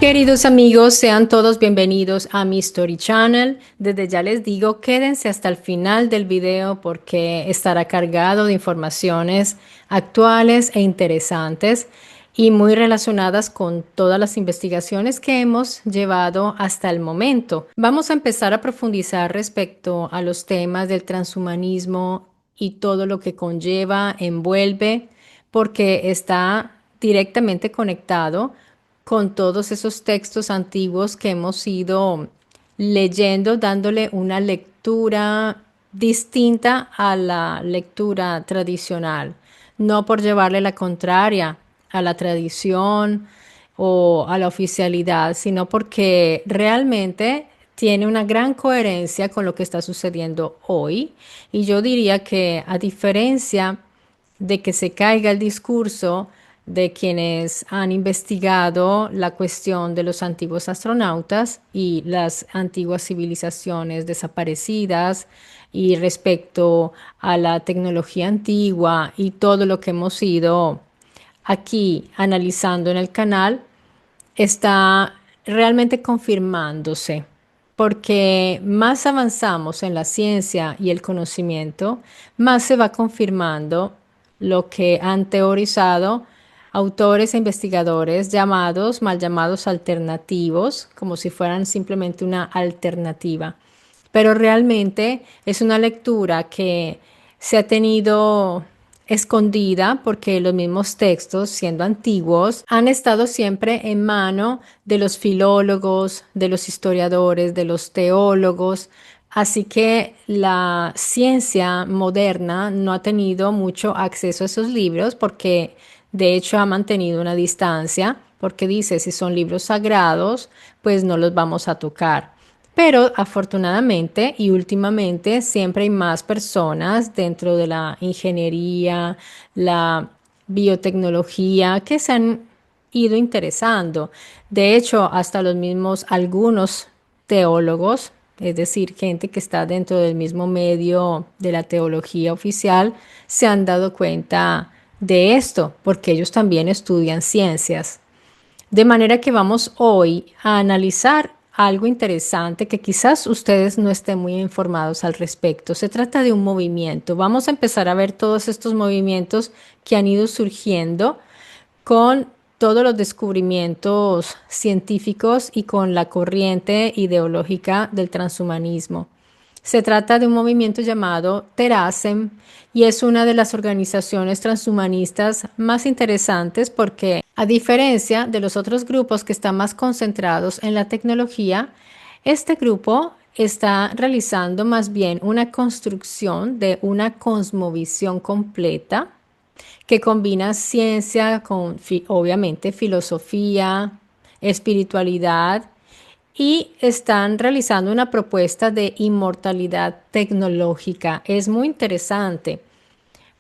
Queridos amigos, sean todos bienvenidos a mi Story Channel. Desde ya les digo, quédense hasta el final del video porque estará cargado de informaciones actuales e interesantes y muy relacionadas con todas las investigaciones que hemos llevado hasta el momento. Vamos a empezar a profundizar respecto a los temas del transhumanismo y todo lo que conlleva, envuelve, porque está directamente conectado con todos esos textos antiguos que hemos ido leyendo, dándole una lectura distinta a la lectura tradicional, no por llevarle la contraria a la tradición o a la oficialidad, sino porque realmente tiene una gran coherencia con lo que está sucediendo hoy. Y yo diría que a diferencia de que se caiga el discurso de quienes han investigado la cuestión de los antiguos astronautas y las antiguas civilizaciones desaparecidas y respecto a la tecnología antigua y todo lo que hemos ido aquí analizando en el canal, está realmente confirmándose, porque más avanzamos en la ciencia y el conocimiento, más se va confirmando lo que han teorizado autores e investigadores llamados, mal llamados alternativos, como si fueran simplemente una alternativa. Pero realmente es una lectura que se ha tenido escondida porque los mismos textos, siendo antiguos, han estado siempre en mano de los filólogos, de los historiadores, de los teólogos. Así que la ciencia moderna no ha tenido mucho acceso a esos libros porque de hecho ha mantenido una distancia porque dice si son libros sagrados, pues no los vamos a tocar. Pero afortunadamente y últimamente siempre hay más personas dentro de la ingeniería, la biotecnología que se han ido interesando. De hecho, hasta los mismos algunos teólogos, es decir, gente que está dentro del mismo medio de la teología oficial, se han dado cuenta de esto, porque ellos también estudian ciencias. De manera que vamos hoy a analizar algo interesante que quizás ustedes no estén muy informados al respecto. Se trata de un movimiento. Vamos a empezar a ver todos estos movimientos que han ido surgiendo con todos los descubrimientos científicos y con la corriente ideológica del transhumanismo. Se trata de un movimiento llamado Terasem y es una de las organizaciones transhumanistas más interesantes porque, a diferencia de los otros grupos que están más concentrados en la tecnología, este grupo está realizando más bien una construcción de una cosmovisión completa que combina ciencia con, obviamente, filosofía, espiritualidad y están realizando una propuesta de inmortalidad tecnológica. Es muy interesante.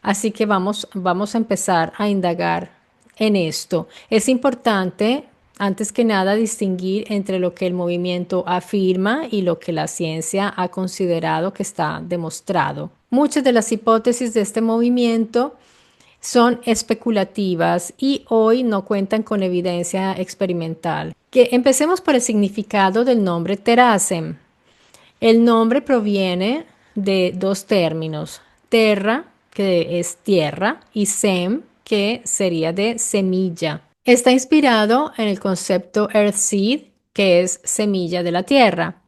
Así que vamos a empezar a indagar en esto. Es importante, antes que nada, distinguir entre lo que el movimiento afirma y lo que la ciencia ha considerado que está demostrado. Muchas de las hipótesis de este movimiento son especulativas y hoy no cuentan con evidencia experimental. Que empecemos por el significado del nombre Terasem. El nombre proviene de dos términos, terra, que es tierra, y sem, que sería de semilla. Está inspirado en el concepto Earthseed, que es semilla de la tierra.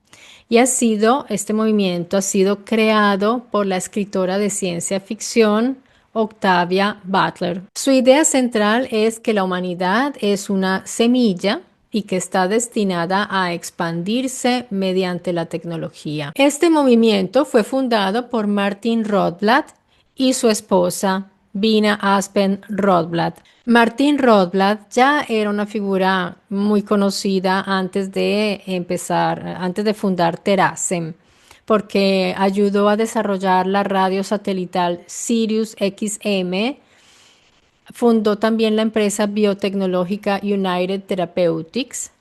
Y este movimiento ha sido creado por la escritora de ciencia ficción Octavia Butler. Su idea central es que la humanidad es una semilla y que está destinada a expandirse mediante la tecnología. Este movimiento fue fundado por Martin Rothblatt y su esposa Bina Aspen Rothblatt. Martin Rothblatt ya era una figura muy conocida antes de fundar Terasem, porque ayudó a desarrollar la radio satelital Sirius XM. Fundó también la empresa biotecnológica United Therapeutics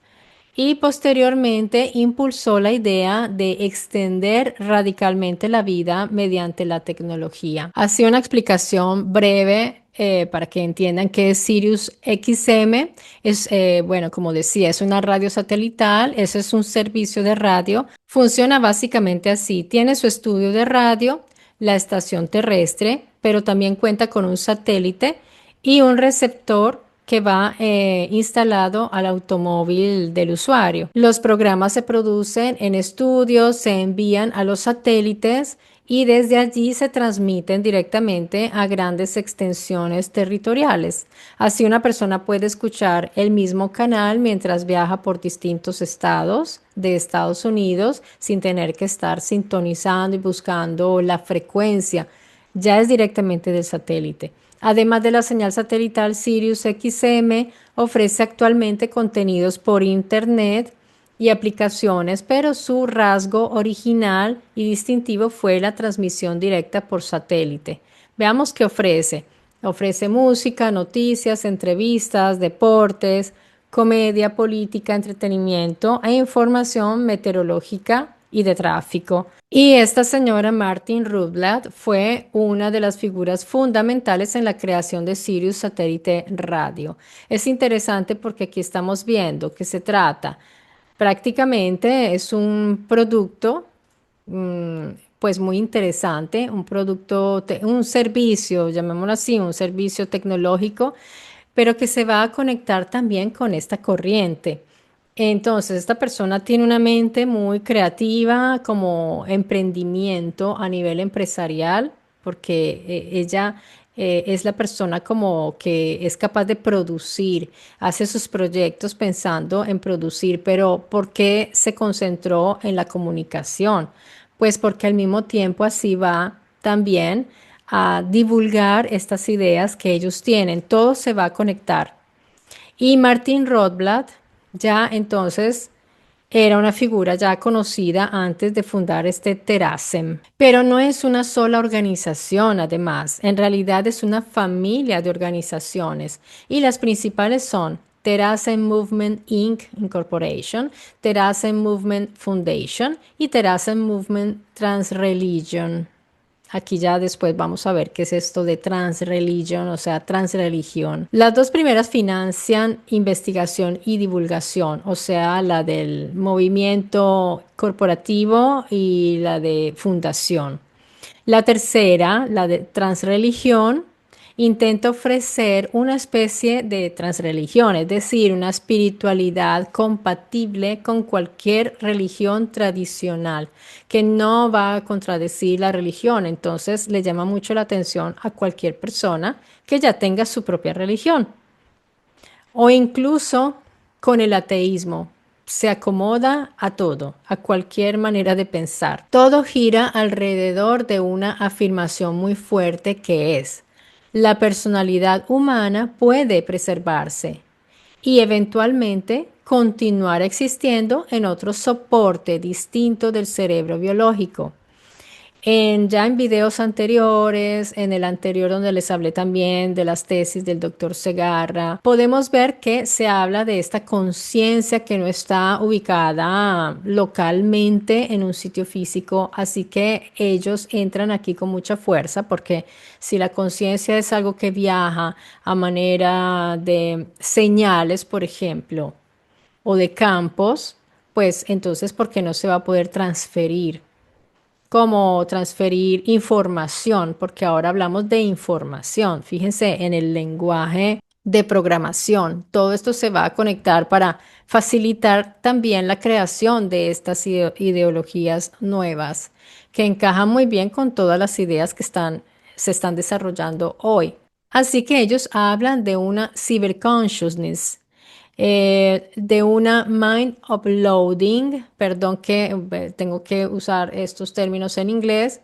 y posteriormente impulsó la idea de extender radicalmente la vida mediante la tecnología. Hacía una explicación breve para que entiendan qué es Sirius XM. Es, bueno, como decía, es una radio satelital. Ese es un servicio de radio. Funciona básicamente así. Tiene su estudio de radio, la estación terrestre, pero también cuenta con un satélite y un receptor que va instalado al automóvil del usuario. Los programas se producen en estudios, se envían a los satélites y desde allí se transmiten directamente a grandes extensiones territoriales. Así una persona puede escuchar el mismo canal mientras viaja por distintos estados de Estados Unidos sin tener que estar sintonizando y buscando la frecuencia. Ya es directamente del satélite. Además de la señal satelital, Sirius XM ofrece actualmente contenidos por Internet y aplicaciones, pero su rasgo original y distintivo fue la transmisión directa por satélite. Veamos qué ofrece. Ofrece música, noticias, entrevistas, deportes, comedia, política, entretenimiento e información meteorológica y de tráfico. Y esta señora Martin Rudblatt fue una de las figuras fundamentales en la creación de Sirius Satélite Radio. Es interesante porque aquí estamos viendo que se trata prácticamente es un producto, pues muy interesante, un producto, un servicio, llamémoslo así, un servicio tecnológico, pero que se va a conectar también con esta corriente. Entonces, esta persona tiene una mente muy creativa, como emprendimiento a nivel empresarial, porque ella es la persona como que es capaz de producir, hace sus proyectos pensando en producir, pero ¿por qué se concentró en la comunicación? Pues porque al mismo tiempo así va también a divulgar estas ideas que ellos tienen. Todo se va a conectar. Y Martin Rothblatt ya entonces era una figura ya conocida antes de fundar este Terasem. Pero no es una sola organización, además. En realidad es una familia de organizaciones. Y las principales son Terasem Movement Inc. Incorporation, Terasem Movement Foundation y Terasem Movement Transreligion. Aquí ya después vamos a ver qué es esto de transreligion, o sea, transreligión. Las dos primeras financian investigación y divulgación, o sea, la del movimiento corporativo y la de fundación. La tercera, la de transreligión, intenta ofrecer una especie de transreligión, es decir, una espiritualidad compatible con cualquier religión tradicional, que no va a contradecir la religión. Entonces le llama mucho la atención a cualquier persona que ya tenga su propia religión o incluso con el ateísmo. Se acomoda a todo, a cualquier manera de pensar. Todo gira alrededor de una afirmación muy fuerte que es: la personalidad humana puede preservarse y eventualmente continuar existiendo en otro soporte distinto del cerebro biológico. Ya en videos anteriores, en el anterior donde les hablé también de las tesis del doctor Segarra, podemos ver que se habla de esta conciencia que no está ubicada localmente en un sitio físico, así que ellos entran aquí con mucha fuerza porque si la conciencia es algo que viaja a manera de señales, por ejemplo, o de campos, pues entonces, ¿por qué no se va a poder transferir? Como transferir información, porque ahora hablamos de información. Fíjense en el lenguaje de programación. Todo esto se va a conectar para facilitar también la creación de estas ideologías nuevas que encajan muy bien con todas las ideas que se están desarrollando hoy. Así que ellos hablan de una cyberconsciousness, de una mind uploading, perdón que tengo que usar estos términos en inglés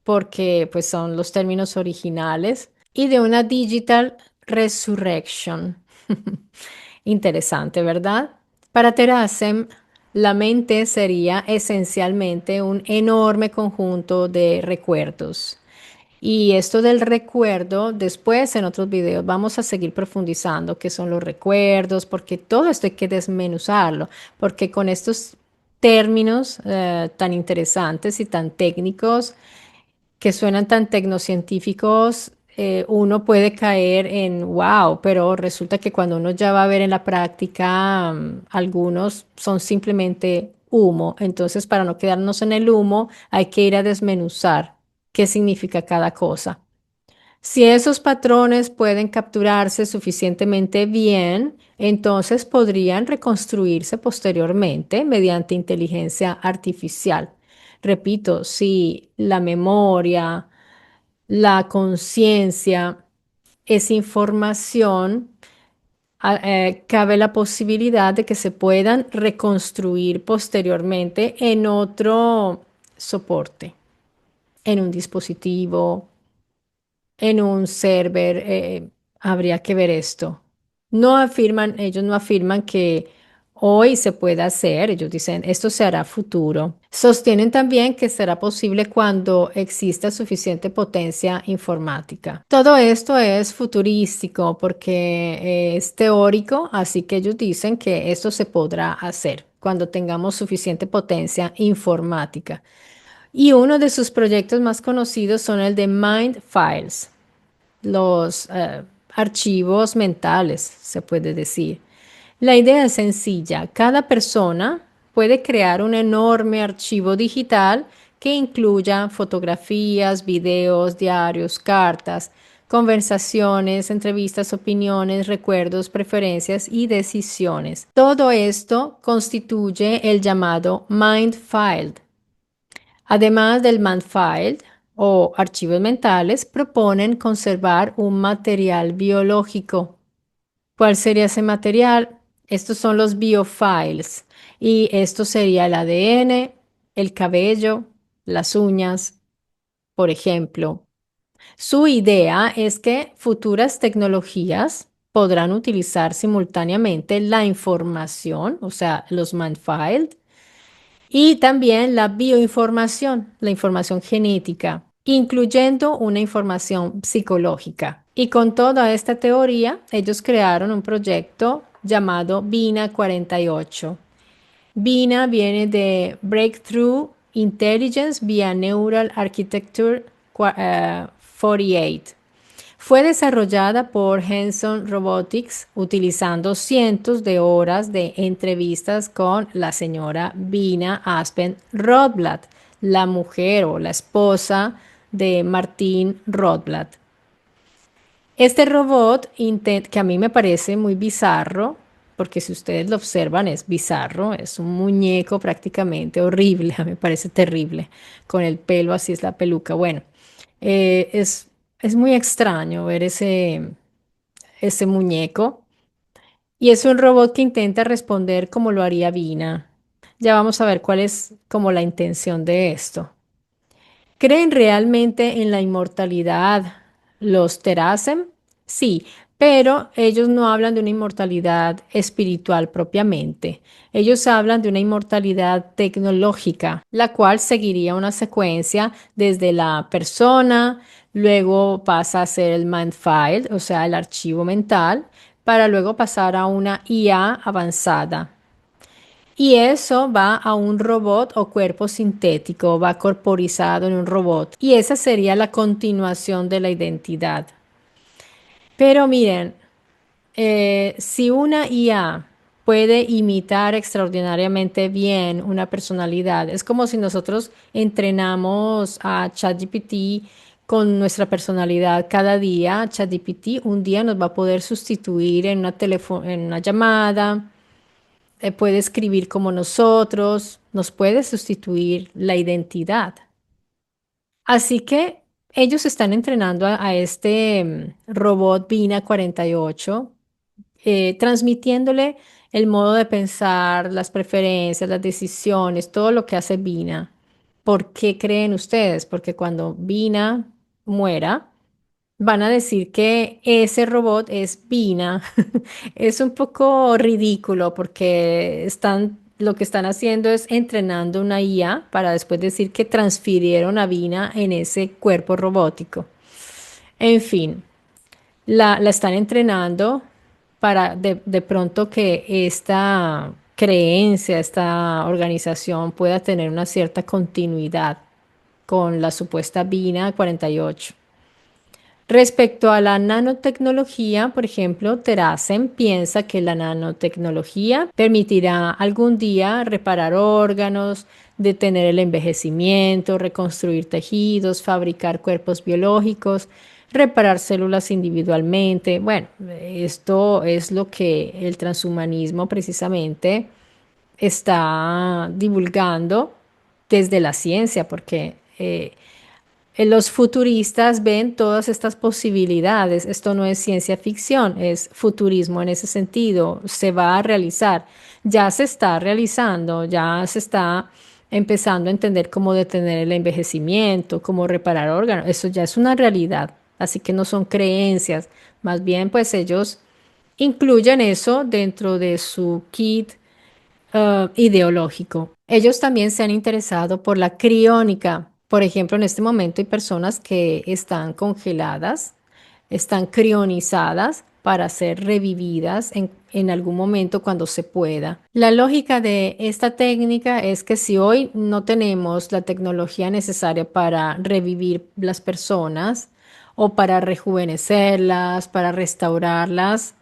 porque pues son los términos originales, y de una digital resurrection. Interesante, ¿verdad? Para Terasem, la mente sería esencialmente un enorme conjunto de recuerdos. Y esto del recuerdo, después en otros videos vamos a seguir profundizando qué son los recuerdos, porque todo esto hay que desmenuzarlo, porque con estos términos tan interesantes y tan técnicos, que suenan tan tecnocientíficos, uno puede caer en wow, pero resulta que cuando uno ya va a ver en la práctica, algunos son simplemente humo. Entonces, para no quedarnos en el humo, hay que ir a desmenuzar qué significa cada cosa. Si esos patrones pueden capturarse suficientemente bien, entonces podrían reconstruirse posteriormente mediante inteligencia artificial. Repito, si la memoria, la conciencia es información, cabe la posibilidad de que se puedan reconstruir posteriormente en otro soporte, en un dispositivo, en un server, habría que ver esto. No afirman, ellos no afirman que hoy se pueda hacer, ellos dicen esto se hará a futuro. Sostienen también que será posible cuando exista suficiente potencia informática. Todo esto es futurístico porque es teórico, así que ellos dicen que esto se podrá hacer cuando tengamos suficiente potencia informática. Y uno de sus proyectos más conocidos son el de Mind Files, los archivos mentales, se puede decir. La idea es sencilla. Cada persona puede crear un enorme archivo digital que incluya fotografías, videos, diarios, cartas, conversaciones, entrevistas, opiniones, recuerdos, preferencias y decisiones. Todo esto constituye el llamado Mind File. Además del ManFile o archivos mentales, proponen conservar un material biológico. ¿Cuál sería ese material? Estos son los biofiles y esto sería el ADN, el cabello, las uñas, por ejemplo. Su idea es que futuras tecnologías podrán utilizar simultáneamente la información, o sea, los ManFile, y también la bioinformación, la información genética, incluyendo una información psicológica. Y con toda esta teoría, ellos crearon un proyecto llamado BINA 48. BINA viene de Breakthrough Intelligence via Neural Architecture 48. Fue desarrollada por Hanson Robotics utilizando cientos de horas de entrevistas con la señora Bina Aspen Rothblatt, la mujer o la esposa de Martín Rothblatt. Este robot, que a mí me parece muy bizarro, porque si ustedes lo observan es bizarro, es un muñeco prácticamente horrible, a mí me parece terrible, con el pelo así es la peluca. Bueno, es muy extraño ver ese muñeco y es un robot que intenta responder como lo haría Vina. Ya vamos a ver cuál es como la intención de esto. ¿Creen realmente en la inmortalidad los Terasem? Sí, pero ellos no hablan de una inmortalidad espiritual propiamente. Ellos hablan de una inmortalidad tecnológica, la cual seguiría una secuencia desde la persona, luego pasa a ser el mind file, o sea, el archivo mental, para luego pasar a una IA avanzada. Y eso va a un robot o cuerpo sintético, va corporizado en un robot. Y esa sería la continuación de la identidad. Pero miren, si una IA puede imitar extraordinariamente bien una personalidad, es como si nosotros entrenamos a ChatGPT con nuestra personalidad cada día. ChatGPT un día nos va a poder sustituir en en una llamada, puede escribir como nosotros, nos puede sustituir la identidad. Así que ellos están entrenando a este robot Bina 48, transmitiéndole el modo de pensar, las preferencias, las decisiones, todo lo que hace Bina. ¿Por qué creen ustedes? Porque cuando Bina muera, van a decir que ese robot es Vina. Es un poco ridículo porque lo que están haciendo es entrenando una IA para después decir que transfirieron a Vina en ese cuerpo robótico. En fin, la están entrenando para de pronto que esta creencia, esta organización pueda tener una cierta continuidad con la supuesta Vina 48. Respecto a la nanotecnología, por ejemplo, Teracen piensa que la nanotecnología permitirá algún día reparar órganos, detener el envejecimiento, reconstruir tejidos, fabricar cuerpos biológicos, reparar células individualmente. Bueno, esto es lo que el transhumanismo precisamente está divulgando desde la ciencia, porque los futuristas ven todas estas posibilidades. Esto no es ciencia ficción, es futurismo en ese sentido. Se va a realizar, ya se está realizando, ya se está empezando a entender cómo detener el envejecimiento, cómo reparar órganos. Eso ya es una realidad. Así que no son creencias, más bien pues ellos incluyen eso dentro de su kit ideológico. Ellos también se han interesado por la criónica. Por ejemplo, en este momento hay personas que están congeladas, están crionizadas para ser revividas en algún momento cuando se pueda. La lógica de esta técnica es que si hoy no tenemos la tecnología necesaria para revivir las personas o para rejuvenecerlas, para restaurarlas,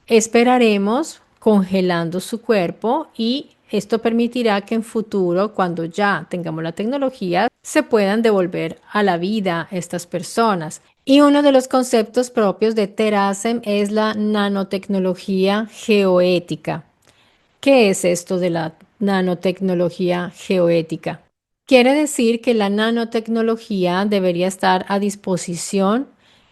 esperaremos congelando su cuerpo y esto permitirá que en futuro, cuando ya tengamos la tecnología, se puedan devolver a la vida estas personas. Y uno de los conceptos propios de Terasem es la nanotecnología geoética. ¿Qué es esto de la nanotecnología geoética? Quiere decir que la nanotecnología debería estar a disposición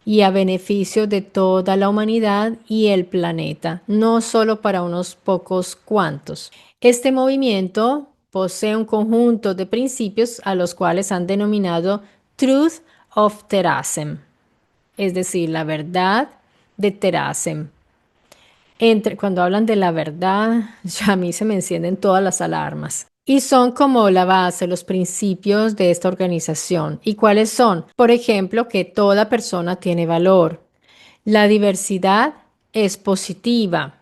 y a beneficio de toda la humanidad y el planeta, no solo para unos pocos cuantos. Este movimiento posee un conjunto de principios a los cuales han denominado Truth of Terasem, es decir, la verdad de Terasem. Cuando hablan de la verdad, ya a mí se me encienden todas las alarmas. Y son como la base, los principios de esta organización. ¿Y cuáles son? Por ejemplo, que toda persona tiene valor. La diversidad es positiva.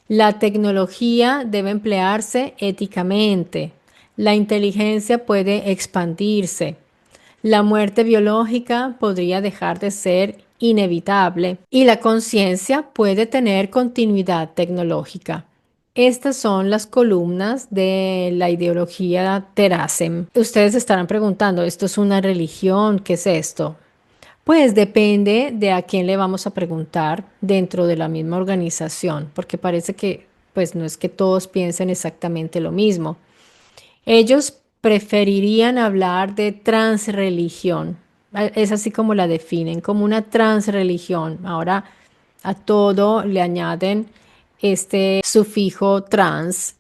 La tecnología debe emplearse éticamente. La inteligencia puede expandirse. La muerte biológica podría dejar de ser inevitable y la conciencia puede tener continuidad tecnológica. Estas son las columnas de la ideología Terasem. Ustedes estarán preguntando, ¿esto es una religión? ¿Qué es esto? Pues depende de a quién le vamos a preguntar dentro de la misma organización, porque parece que pues no es que todos piensen exactamente lo mismo. Ellos preferirían hablar de transreligión. Es así como la definen, como una transreligión. Ahora a todo le añaden este sufijo trans,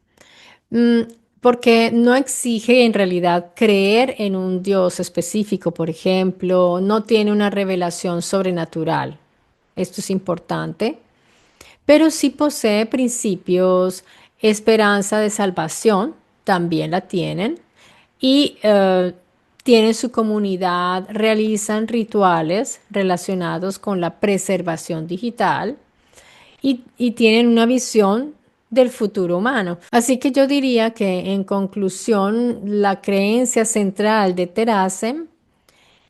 mm, porque no exige en realidad creer en un Dios específico, por ejemplo, no tiene una revelación sobrenatural. Esto es importante, pero sí posee principios, esperanza de salvación, también la tienen, y tienen su comunidad, realizan rituales relacionados con la preservación digital y tienen una visión del futuro humano. Así que yo diría que en conclusión, la creencia central de Terasem,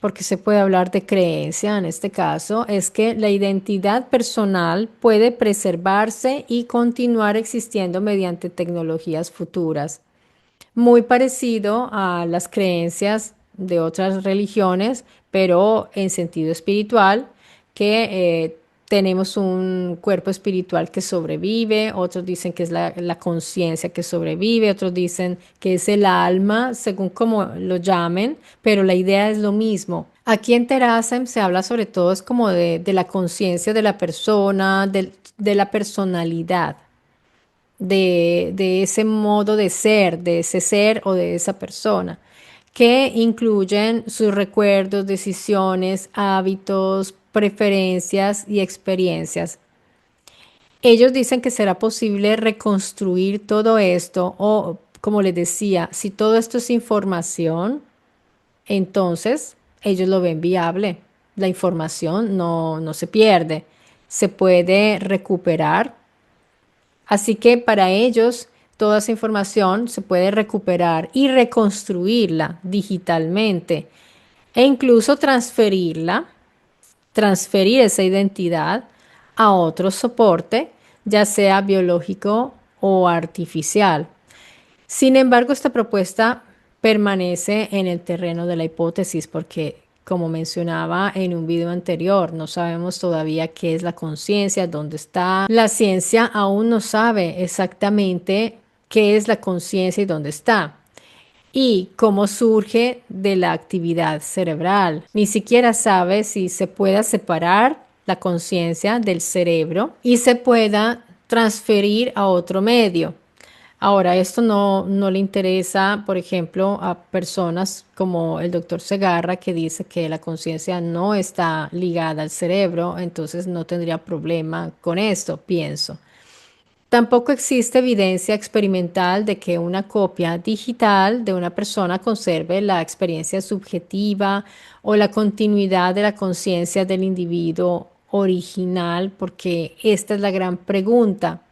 porque se puede hablar de creencia en este caso, es que la identidad personal puede preservarse y continuar existiendo mediante tecnologías futuras. Muy parecido a las creencias de otras religiones, pero en sentido espiritual, que tenemos un cuerpo espiritual que sobrevive, otros dicen que es la conciencia que sobrevive, otros dicen que es el alma, según como lo llamen, pero la idea es lo mismo. Aquí en Terasem se habla sobre todo es como de la conciencia de la persona, de la personalidad de ese modo de ser, de ese ser o de esa persona, que incluyen sus recuerdos, decisiones, hábitos, preferencias y experiencias. Ellos dicen que será posible reconstruir todo esto o, como les decía, si todo esto es información, entonces ellos lo ven viable. La información no se pierde, se puede recuperar. Así que para ellos toda esa información se puede recuperar y reconstruirla digitalmente e incluso transferirla, transferir esa identidad a otro soporte, ya sea biológico o artificial. Sin embargo, esta propuesta permanece en el terreno de la hipótesis porque, como mencionaba en un video anterior, no sabemos todavía qué es la conciencia, dónde está. La ciencia aún no sabe exactamente qué es la conciencia y dónde está y cómo surge de la actividad cerebral. Ni siquiera sabe si se pueda separar la conciencia del cerebro y se pueda transferir a otro medio. Ahora, esto no le interesa, por ejemplo, a personas como el doctor Segarra, que dice que la conciencia no está ligada al cerebro, entonces no tendría problema con esto, pienso. Tampoco existe evidencia experimental de que una copia digital de una persona conserve la experiencia subjetiva o la continuidad de la conciencia del individuo original, porque esta es la gran pregunta.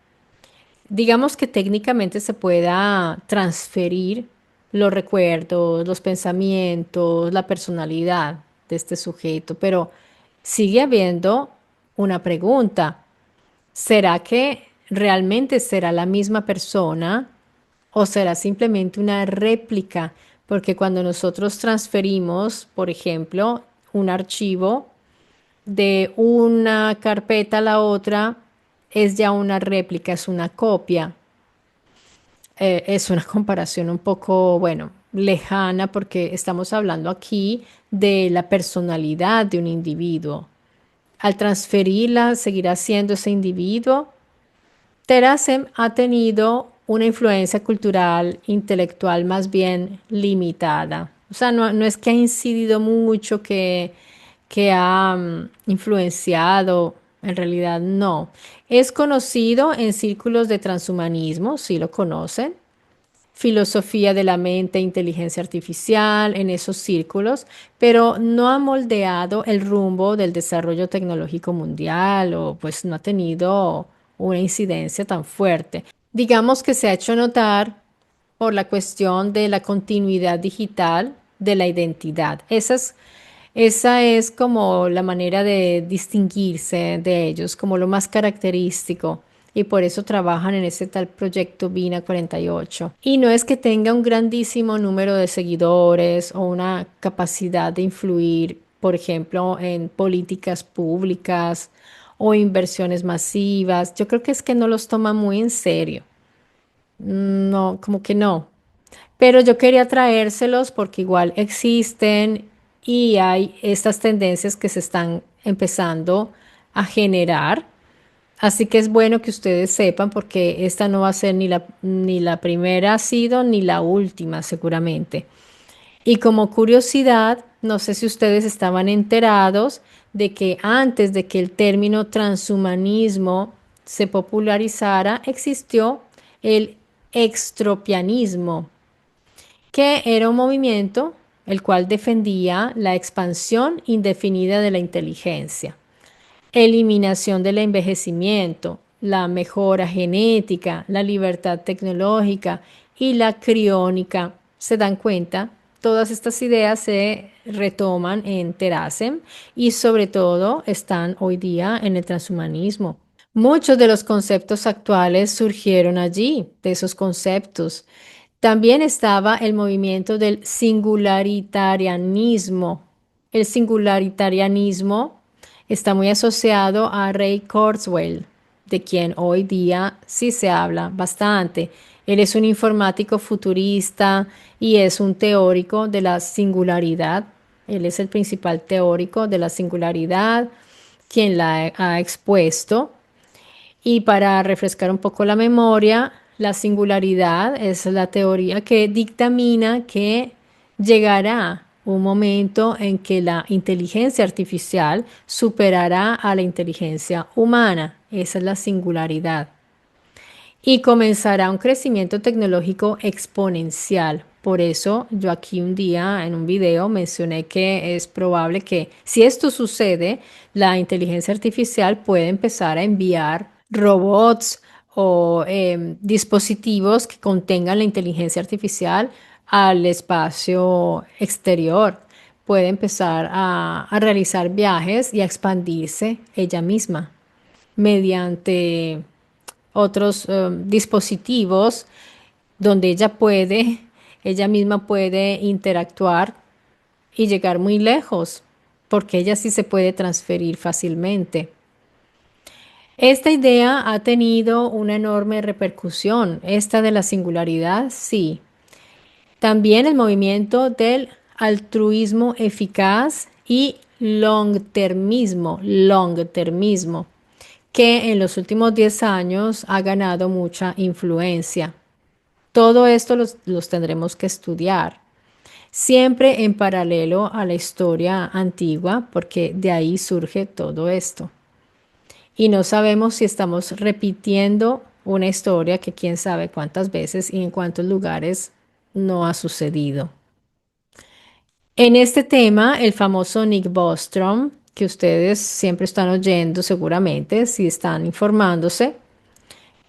Digamos que técnicamente se pueda transferir los recuerdos, los pensamientos, la personalidad de este sujeto, pero sigue habiendo una pregunta. ¿Será que realmente será la misma persona o será simplemente una réplica? Porque cuando nosotros transferimos, por ejemplo, un archivo de una carpeta a la otra, es ya una réplica, es una copia. Es una comparación un poco, bueno, lejana porque estamos hablando aquí de la personalidad de un individuo. Al transferirla, seguirá siendo ese individuo. Terasem ha tenido una influencia cultural, intelectual más bien limitada. O sea, no es que ha incidido mucho, que ha influenciado, en realidad no. Es conocido en círculos de transhumanismo, si lo conocen, filosofía de la mente, inteligencia artificial, en esos círculos, pero no ha moldeado el rumbo del desarrollo tecnológico mundial o pues no ha tenido una incidencia tan fuerte. Digamos que se ha hecho notar por la cuestión de la continuidad digital de la identidad. Esa es como la manera de distinguirse de ellos, como lo más característico. Y por eso trabajan en ese tal proyecto Vina 48. Y no es que tenga un grandísimo número de seguidores o una capacidad de influir, por ejemplo, en políticas públicas o inversiones masivas. Yo creo que es que no los toma muy en serio. No, como que no. Pero yo quería traérselos porque igual existen y hay estas tendencias que se están empezando a generar. Así que es bueno que ustedes sepan porque esta no va a ser ni la primera ha sido ni la última seguramente. Y como curiosidad, no sé si ustedes estaban enterados de que antes de que el término transhumanismo se popularizara, existió el extropianismo, que era un movimiento el cual defendía la expansión indefinida de la inteligencia, eliminación del envejecimiento, la mejora genética, la libertad tecnológica y la criónica. ¿Se dan cuenta? Todas estas ideas se retoman en Terasem y sobre todo están hoy día en el transhumanismo. Muchos de los conceptos actuales surgieron allí, de esos conceptos. También estaba el movimiento del singularitarianismo. El singularitarianismo está muy asociado a Ray Kurzweil, de quien hoy día sí se habla bastante. Él es un informático futurista y es un teórico de la singularidad. Él es el principal teórico de la singularidad, quien la ha expuesto. Y para refrescar un poco la memoria, la singularidad es la teoría que dictamina que llegará un momento en que la inteligencia artificial superará a la inteligencia humana. Esa es la singularidad. Y comenzará un crecimiento tecnológico exponencial. Por eso yo aquí un día en un video mencioné que es probable que si esto sucede, la inteligencia artificial puede empezar a enviar robots o dispositivos que contengan la inteligencia artificial al espacio exterior. puede empezar a realizar viajes y a expandirse ella misma mediante otros dispositivos donde ella misma puede interactuar y llegar muy lejos, porque ella sí se puede transferir fácilmente. Esta idea ha tenido una enorme repercusión, esta de la singularidad, sí. También el movimiento del altruismo eficaz y long-termismo, que en los últimos 10 años ha ganado mucha influencia. Todo esto los tendremos que estudiar, siempre en paralelo a la historia antigua, porque de ahí surge todo esto. Y no sabemos si estamos repitiendo una historia que quién sabe cuántas veces y en cuántos lugares no ha sucedido. En este tema, el famoso Nick Bostrom, que ustedes siempre están oyendo seguramente, si están informándose,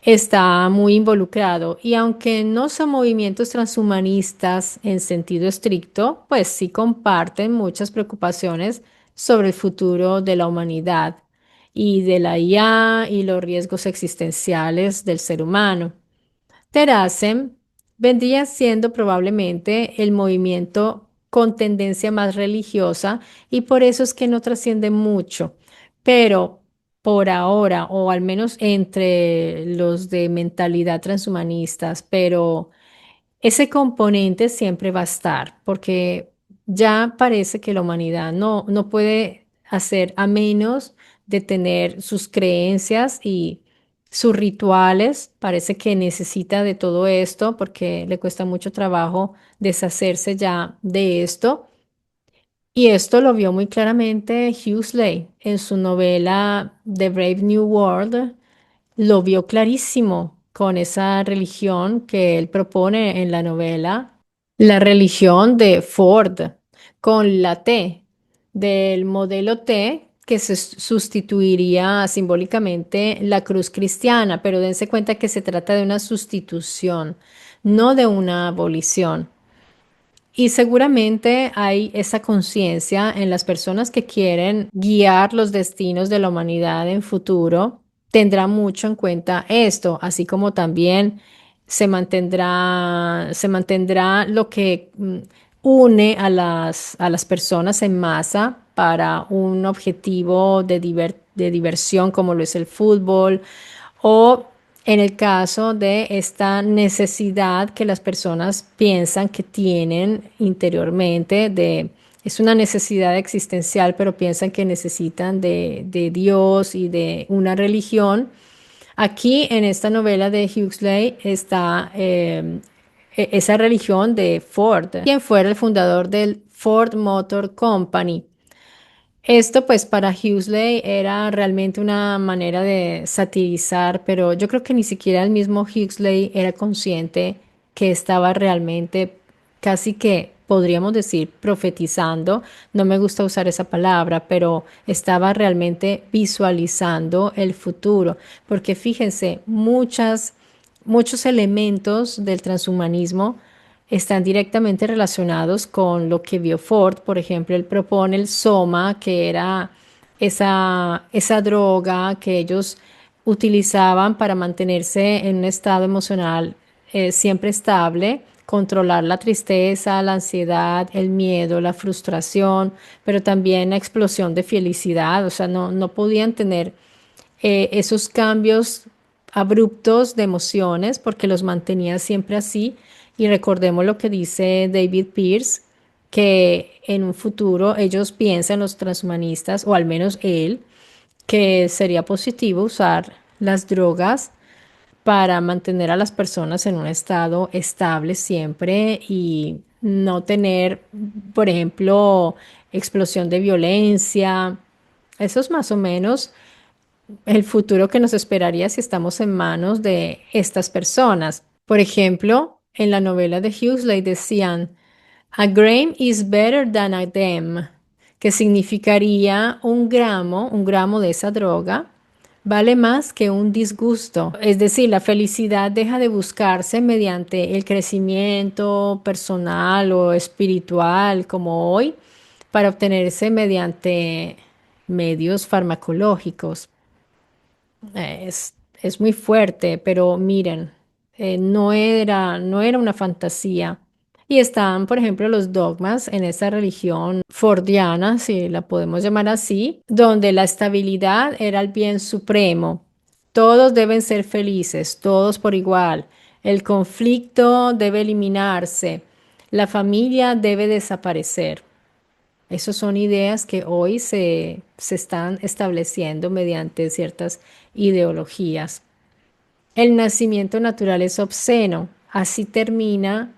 está muy involucrado y aunque no son movimientos transhumanistas en sentido estricto, pues sí comparten muchas preocupaciones sobre el futuro de la humanidad y de la IA y los riesgos existenciales del ser humano. Teracem vendría siendo probablemente el movimiento con tendencia más religiosa y por eso es que no trasciende mucho. Pero por ahora, o al menos entre los de mentalidad transhumanistas, pero ese componente siempre va a estar, porque ya parece que la humanidad no puede hacer a menos de tener sus creencias y sus rituales. Parece que necesita de todo esto porque le cuesta mucho trabajo deshacerse ya de esto. Y esto lo vio muy claramente Huxley en su novela The Brave New World. Lo vio clarísimo con esa religión que él propone en la novela, la religión de Ford, con la T, del modelo T, que se sustituiría simbólicamente la cruz cristiana, pero dense cuenta que se trata de una sustitución, no de una abolición. Y seguramente hay esa conciencia en las personas que quieren guiar los destinos de la humanidad en futuro, tendrá mucho en cuenta esto, así como también se mantendrá lo que une a las personas en masa para un objetivo de diversión como lo es el fútbol o en el caso de esta necesidad que las personas piensan que tienen interiormente es una necesidad existencial, pero piensan que necesitan de Dios y de una religión. Aquí en esta novela de Huxley está esa religión de Ford, quien fuera el fundador del Ford Motor Company. Esto pues para Huxley era realmente una manera de satirizar, pero yo creo que ni siquiera el mismo Huxley era consciente que estaba realmente casi que podríamos decir profetizando. No me gusta usar esa palabra, pero estaba realmente visualizando el futuro, porque fíjense, muchos elementos del transhumanismo están directamente relacionados con lo que vio Ford. Por ejemplo, él propone el soma, que era esa droga que ellos utilizaban para mantenerse en un estado emocional siempre estable, controlar la tristeza, la ansiedad, el miedo, la frustración, pero también la explosión de felicidad. O sea, no podían tener esos cambios abruptos de emociones porque los mantenía siempre así. Y recordemos lo que dice David Pierce, que en un futuro ellos piensan, los transhumanistas, o al menos él, que sería positivo usar las drogas para mantener a las personas en un estado estable siempre y no tener, por ejemplo, explosión de violencia. Eso es más o menos el futuro que nos esperaría si estamos en manos de estas personas. Por ejemplo, en la novela de Huxley decían, a grain is better than a dime, que significaría un gramo de esa droga, vale más que un disgusto. Es decir, la felicidad deja de buscarse mediante el crecimiento personal o espiritual como hoy, para obtenerse mediante medios farmacológicos. Es muy fuerte, pero miren, no era una fantasía. Y están, por ejemplo, los dogmas en esta religión fordiana, si la podemos llamar así, donde la estabilidad era el bien supremo. Todos deben ser felices, todos por igual. El conflicto debe eliminarse. La familia debe desaparecer. Esas son ideas que hoy se están estableciendo mediante ciertas ideologías. El nacimiento natural es obsceno. Así termina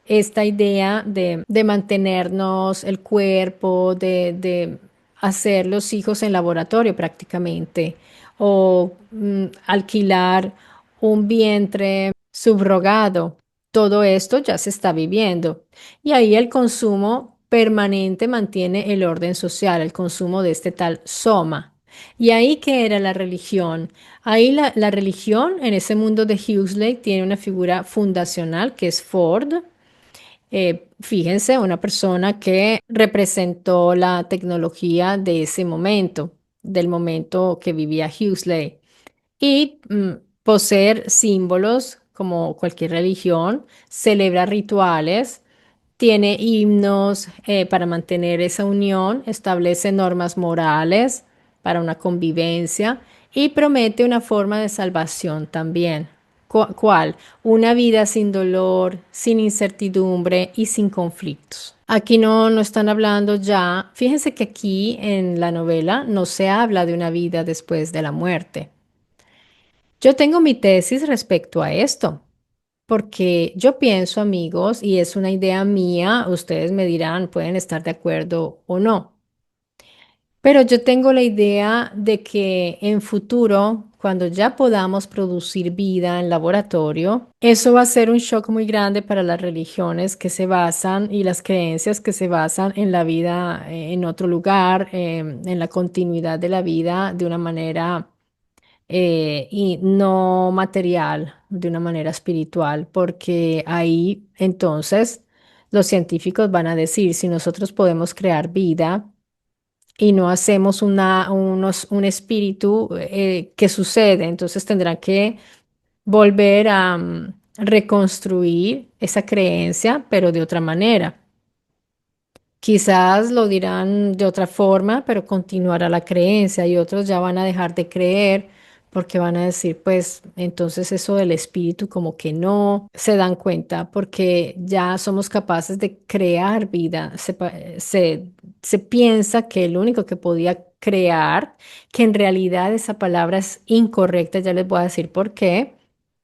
esta idea de mantenernos el cuerpo, de hacer los hijos en laboratorio prácticamente, o alquilar un vientre subrogado. Todo esto ya se está viviendo. Y ahí el consumo permanente mantiene el orden social, el consumo de este tal soma. ¿Y ahí qué era la religión? Ahí la religión en ese mundo de Huxley tiene una figura fundacional que es Ford. Fíjense, una persona que representó la tecnología de ese momento, del momento que vivía Huxley. Y poseer símbolos como cualquier religión, celebra rituales, tiene himnos para mantener esa unión, establece normas morales para una convivencia y promete una forma de salvación también. ¿Cuál? Una vida sin dolor, sin incertidumbre y sin conflictos. Aquí no están hablando ya, fíjense que aquí en la novela no se habla de una vida después de la muerte. Yo tengo mi tesis respecto a esto. Porque yo pienso, amigos, y es una idea mía, ustedes me dirán, pueden estar de acuerdo o no, pero yo tengo la idea de que en futuro, cuando ya podamos producir vida en laboratorio, eso va a ser un shock muy grande para las religiones que se basan y las creencias que se basan en la vida en otro lugar, en la continuidad de la vida de una manera y no material, de una manera espiritual, porque ahí entonces los científicos van a decir, si nosotros podemos crear vida y no hacemos un espíritu, ¿qué sucede? Entonces tendrán que volver a reconstruir esa creencia, pero de otra manera. Quizás lo dirán de otra forma, pero continuará la creencia y otros ya van a dejar de creer porque van a decir, pues entonces eso del espíritu como que no se dan cuenta porque ya somos capaces de crear vida. Se piensa que el único que podía crear, que en realidad esa palabra es incorrecta, ya les voy a decir por qué.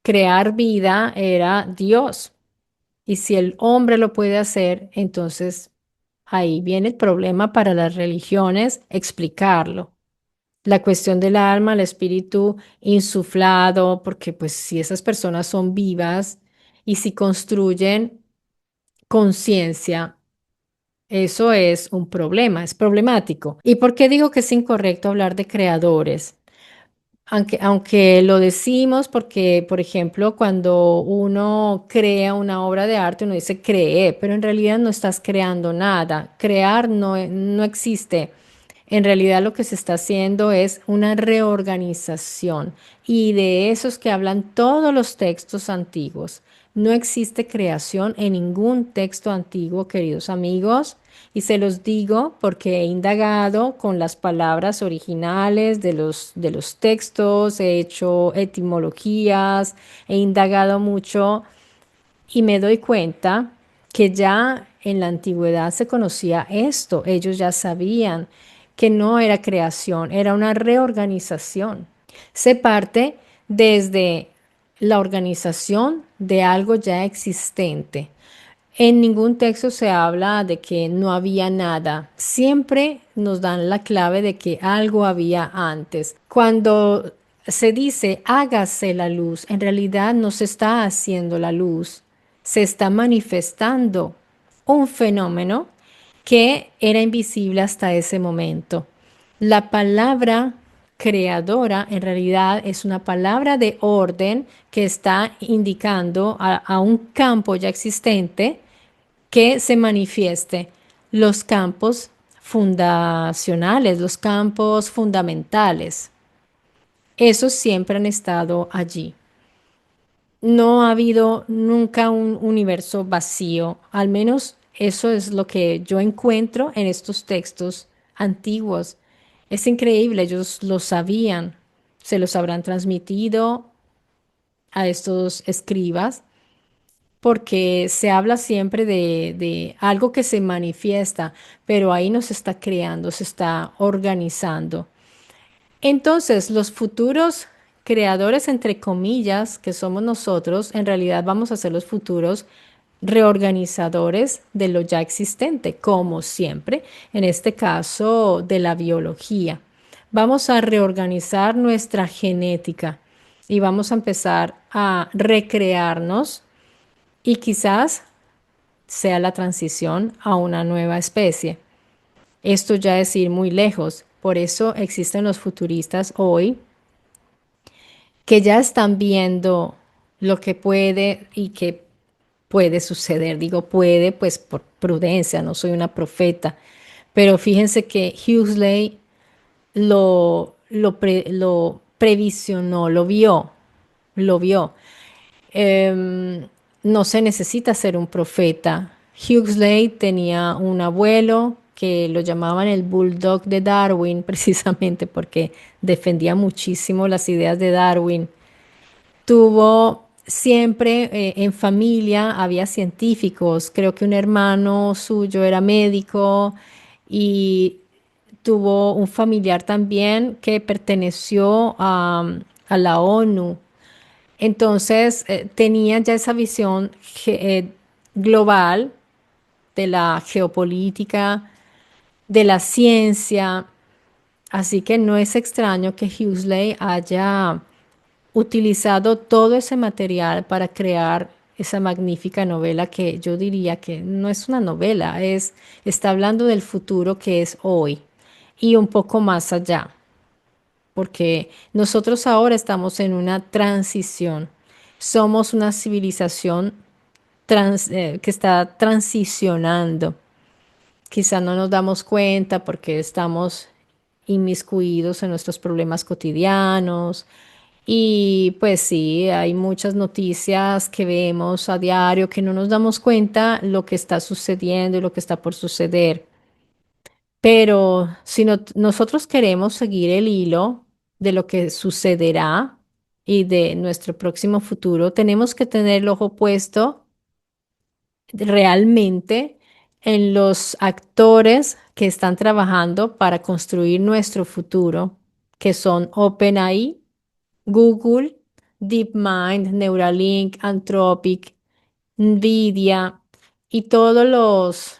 Crear vida era Dios. Y si el hombre lo puede hacer, entonces ahí viene el problema para las religiones explicarlo. La cuestión del alma, el espíritu insuflado, porque pues si esas personas son vivas y si construyen conciencia, eso es un problema, es problemático. ¿Y por qué digo que es incorrecto hablar de creadores? Aunque lo decimos porque, por ejemplo, cuando uno crea una obra de arte, uno dice creé, pero en realidad no estás creando nada. Crear no existe. En realidad lo que se está haciendo es una reorganización y de esos que hablan todos los textos antiguos. No existe creación en ningún texto antiguo, queridos amigos, y se los digo porque he indagado con las palabras originales de los textos, he hecho etimologías, he indagado mucho y me doy cuenta que ya en la antigüedad se conocía esto, ellos ya sabían que no era creación, era una reorganización. Se parte desde la organización de algo ya existente. En ningún texto se habla de que no había nada. Siempre nos dan la clave de que algo había antes. Cuando se dice hágase la luz, en realidad no se está haciendo la luz, se está manifestando un fenómeno que era invisible hasta ese momento. La palabra creadora en realidad es una palabra de orden que está indicando a un campo ya existente que se manifieste. Los campos fundacionales, los campos fundamentales. Esos siempre han estado allí. No ha habido nunca un universo vacío, al menos eso es lo que yo encuentro en estos textos antiguos. Es increíble, ellos lo sabían, se los habrán transmitido a estos escribas, porque se habla siempre de algo que se manifiesta, pero ahí no se está creando, se está organizando. Entonces, los futuros creadores, entre comillas, que somos nosotros, en realidad vamos a ser los futuros reorganizadores de lo ya existente, como siempre, en este caso de la biología. Vamos a reorganizar nuestra genética y vamos a empezar a recrearnos y quizás sea la transición a una nueva especie. Esto ya es ir muy lejos. Por eso existen los futuristas hoy que ya están viendo lo que puede y que puede suceder. Digo puede, pues por prudencia, no soy una profeta. Pero fíjense que Huxley lo previsionó, lo vio. Em, no se necesita ser un profeta. Huxley tenía un abuelo que lo llamaban el Bulldog de Darwin, precisamente porque defendía muchísimo las ideas de Darwin. Tuvo siempre en familia, había científicos, creo que un hermano suyo era médico y tuvo un familiar también que perteneció a la ONU. Entonces, tenía ya esa visión global de la geopolítica, de la ciencia, así que no es extraño que Huxley haya utilizado todo ese material para crear esa magnífica novela que yo diría que no es una novela, está hablando del futuro que es hoy y un poco más allá, porque nosotros ahora estamos en una transición. Somos una civilización que está transicionando. Quizá no nos damos cuenta porque estamos inmiscuidos en nuestros problemas cotidianos. Y pues sí, hay muchas noticias que vemos a diario que no nos damos cuenta lo que está sucediendo y lo que está por suceder. Pero si nosotros queremos seguir el hilo de lo que sucederá y de nuestro próximo futuro, tenemos que tener el ojo puesto realmente en los actores que están trabajando para construir nuestro futuro, que son OpenAI, Google, DeepMind, Neuralink, Anthropic, Nvidia y todos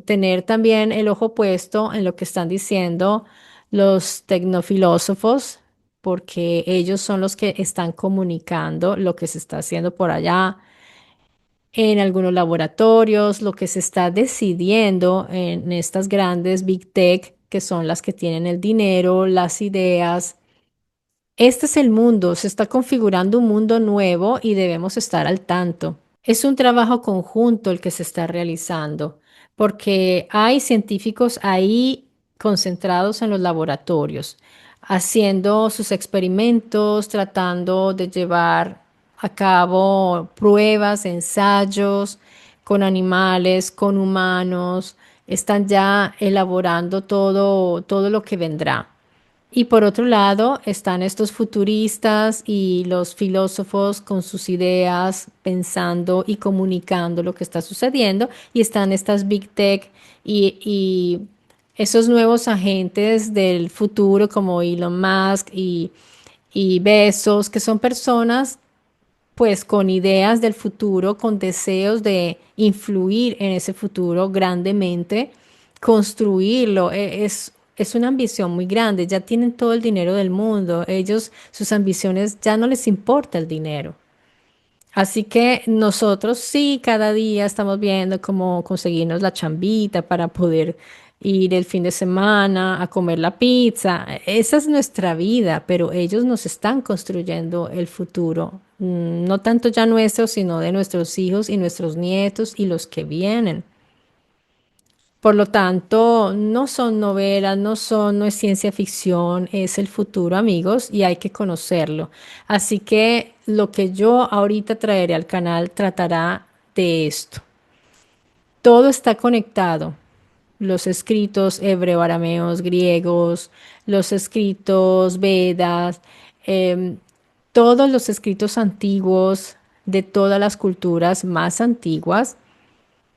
tener también el ojo puesto en lo que están diciendo los tecnofilósofos, porque ellos son los que están comunicando lo que se está haciendo por allá en algunos laboratorios, lo que se está decidiendo en estas grandes Big Tech, que son las que tienen el dinero, las ideas. Este es el mundo, se está configurando un mundo nuevo y debemos estar al tanto. Es un trabajo conjunto el que se está realizando, porque hay científicos ahí concentrados en los laboratorios, haciendo sus experimentos, tratando de llevar a cabo pruebas, ensayos con animales, con humanos, están ya elaborando todo lo que vendrá. Y por otro lado están estos futuristas y los filósofos con sus ideas, pensando y comunicando lo que está sucediendo. Y están estas Big Tech y esos nuevos agentes del futuro como Elon Musk y Bezos, que son personas pues con ideas del futuro, con deseos de influir en ese futuro grandemente, construirlo. Es una ambición muy grande, ya tienen todo el dinero del mundo, ellos, sus ambiciones, ya no les importa el dinero. Así que nosotros sí, cada día estamos viendo cómo conseguirnos la chambita para poder ir el fin de semana a comer la pizza. Esa es nuestra vida, pero ellos nos están construyendo el futuro. No tanto ya nuestro, sino de nuestros hijos y nuestros nietos y los que vienen. Por lo tanto, no son novelas, no es ciencia ficción, es el futuro, amigos, y hay que conocerlo. Así que lo que yo ahorita traeré al canal tratará de esto. Todo está conectado. Los escritos hebreo, arameos, griegos, los escritos Vedas, em, todos los escritos antiguos de todas las culturas más antiguas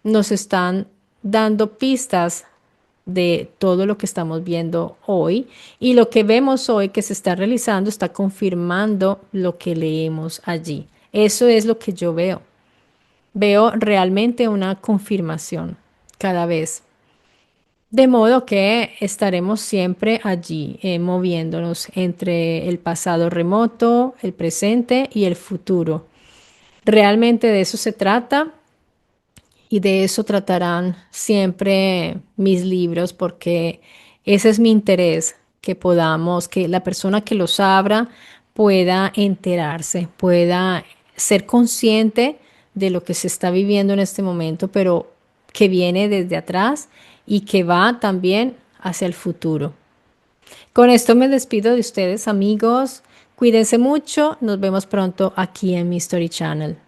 nos están dando pistas de todo lo que estamos viendo hoy, y lo que vemos hoy que se está realizando está confirmando lo que leemos allí. Eso es lo que yo veo. Veo realmente una confirmación cada vez. De modo que estaremos siempre allí, moviéndonos entre el pasado remoto, el presente y el futuro. Realmente de eso se trata. Y de eso tratarán siempre mis libros, porque ese es mi interés, que podamos, que la persona que los abra pueda enterarse, pueda ser consciente de lo que se está viviendo en este momento, pero que viene desde atrás y que va también hacia el futuro. Con esto me despido de ustedes, amigos. Cuídense mucho. Nos vemos pronto aquí en mi Story Channel.